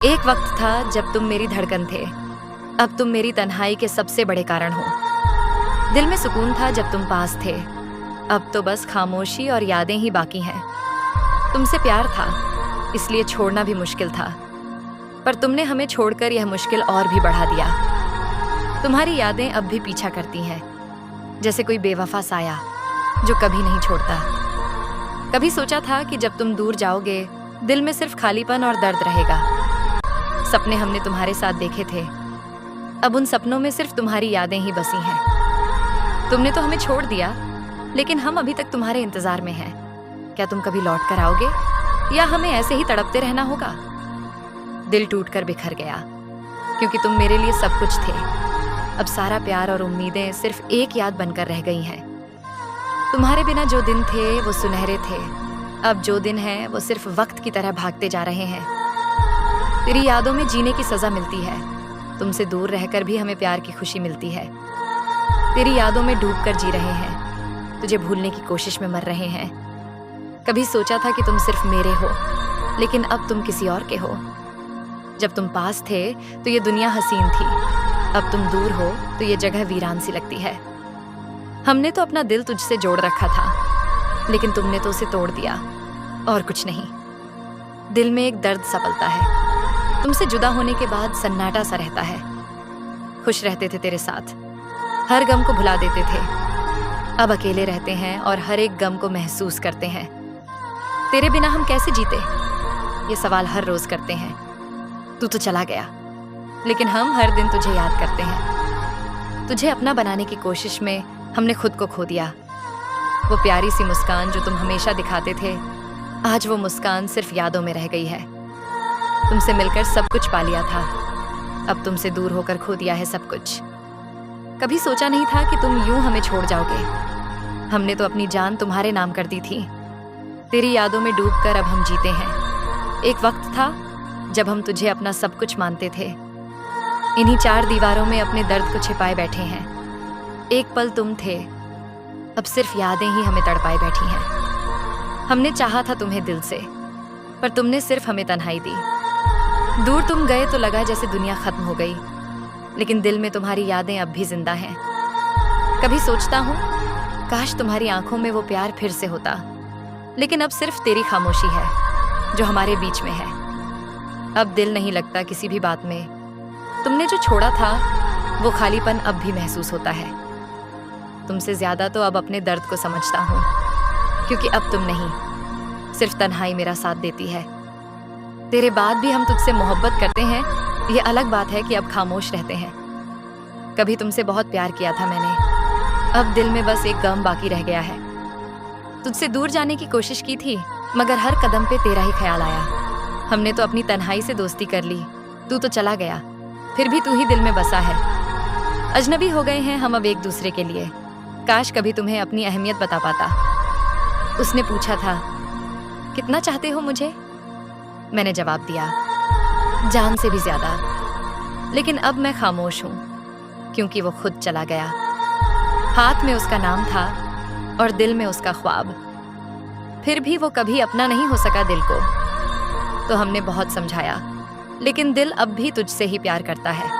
एक वक्त था जब तुम मेरी धड़कन थे। अब तुम मेरी तन्हाई के सबसे बड़े कारण हो। दिल में सुकून था जब तुम पास थे। अब तो बस खामोशी और यादें ही बाकी हैं। तुमसे प्यार था, इसलिए छोड़ना भी मुश्किल था, पर तुमने हमें छोड़कर यह मुश्किल और भी बढ़ा दिया। तुम्हारी यादें अब भी पीछा करती हैं, जैसे कोई बेवफा साया जो कभी नहीं छोड़ता। कभी सोचा था कि जब तुम दूर जाओगे, दिल में सिर्फ खालीपन और दर्द रहेगा। सपने हमने तुम्हारे साथ देखे थे, अब उन सपनों में सिर्फ तुम्हारी यादें ही बसी हैं। तुमने तो हमें छोड़ दिया, लेकिन हम अभी तक तुम्हारे इंतजार में हैं। क्या तुम कभी लौट कर आओगे या हमें ऐसे ही तड़पते रहना होगा? दिल टूटकर बिखर गया, क्योंकि तुम मेरे लिए सब कुछ थे। अब सारा प्यार और उम्मीदें सिर्फ एक याद बनकर रह गई हैं। तुम्हारे बिना जो दिन थे वो सुनहरे थे, अब जो दिन हैं वो सिर्फ वक्त की तरह भागते जा रहे हैं। तेरी यादों में जीने की सजा मिलती है, तुमसे दूर रहकर भी हमें प्यार की खुशी मिलती है। तेरी यादों में डूबकर जी रहे हैं, तुझे भूलने की कोशिश में मर रहे हैं। कभी सोचा था कि तुम सिर्फ मेरे हो, लेकिन अब तुम किसी और के हो। जब तुम पास थे तो ये दुनिया हसीन थी, अब तुम दूर हो तो ये जगह वीरान सी लगती है। हमने तो अपना दिल तुझसे जोड़ रखा था, लेकिन तुमने तो उसे तोड़ दिया, और कुछ नहीं। दिल में एक दर्द सा पलता है, तुमसे जुदा होने के बाद सन्नाटा सा रहता है। खुश रहते थे तेरे साथ, हर गम को भुला देते थे। अब अकेले रहते हैं और हर एक गम को महसूस करते हैं। तेरे बिना हम कैसे जीते, ये सवाल हर रोज करते हैं। तू तो चला गया, लेकिन हम हर दिन तुझे याद करते हैं। तुझे अपना बनाने की कोशिश में हमने खुद को खो दिया। वो प्यारी सी मुस्कान जो तुम हमेशा दिखाते थे, आज वो मुस्कान सिर्फ यादों में रह गई है। तुमसे मिलकर सब कुछ पा लिया था, अब तुमसे दूर होकर खो दिया है सब कुछ। कभी सोचा नहीं था कि तुम यूं हमें छोड़ जाओगे। हमने तो अपनी जान तुम्हारे नाम कर दी थी। तेरी यादों में डूबकर अब हम जीते हैं। एक वक्त था जब हम तुझे अपना सब कुछ मानते थे। इन्हीं चार दीवारों में अपने दर्द को छिपाए बैठे हैं। एक पल तुम थे, अब सिर्फ यादें ही हमें तड़पाए बैठी हैं। हमने चाहा था तुम्हें दिल से, पर तुमने सिर्फ हमें तन्हाई दी। दूर तुम गए तो लगा जैसे दुनिया खत्म हो गई, लेकिन दिल में तुम्हारी यादें अब भी जिंदा हैं। कभी सोचता हूँ काश तुम्हारी आंखों में वो प्यार फिर से होता, लेकिन अब सिर्फ तेरी खामोशी है जो हमारे बीच में है। अब दिल नहीं लगता किसी भी बात में। तुमने जो छोड़ा था वो खालीपन अब भी महसूस होता है। तुमसे ज्यादा तो अब अपने दर्द को समझता हूँ, क्योंकि अब तुम नहीं, सिर्फ तन्हाई मेरा साथ देती है। तेरे बाद भी हम तुझसे मोहब्बत करते हैं, ये अलग बात है कि अब खामोश रहते हैं। कभी तुमसे बहुत प्यार किया था मैंने, अब दिल में बस एक गम बाकी रह गया है। तुझसे दूर जाने की कोशिश की थी, मगर हर कदम पे तेरा ही ख्याल आया। हमने तो अपनी तन्हाई से दोस्ती कर ली, तू तो चला गया, फिर भी तू ही दिल में बसा है। अजनबी हो गए हैं हम अब एक दूसरे के लिए। काश कभी तुम्हें अपनी अहमियत बता पाता। उसने पूछा था, कितना चाहते हो मुझे? मैंने जवाब दिया, जान से भी ज्यादा। लेकिन अब मैं खामोश हूँ, क्योंकि वो खुद चला गया। हाथ में उसका नाम था और दिल में उसका ख्वाब, फिर भी वो कभी अपना नहीं हो सका दिल को। तो हमने बहुत समझाया, लेकिन दिल अब भी तुझसे ही प्यार करता है।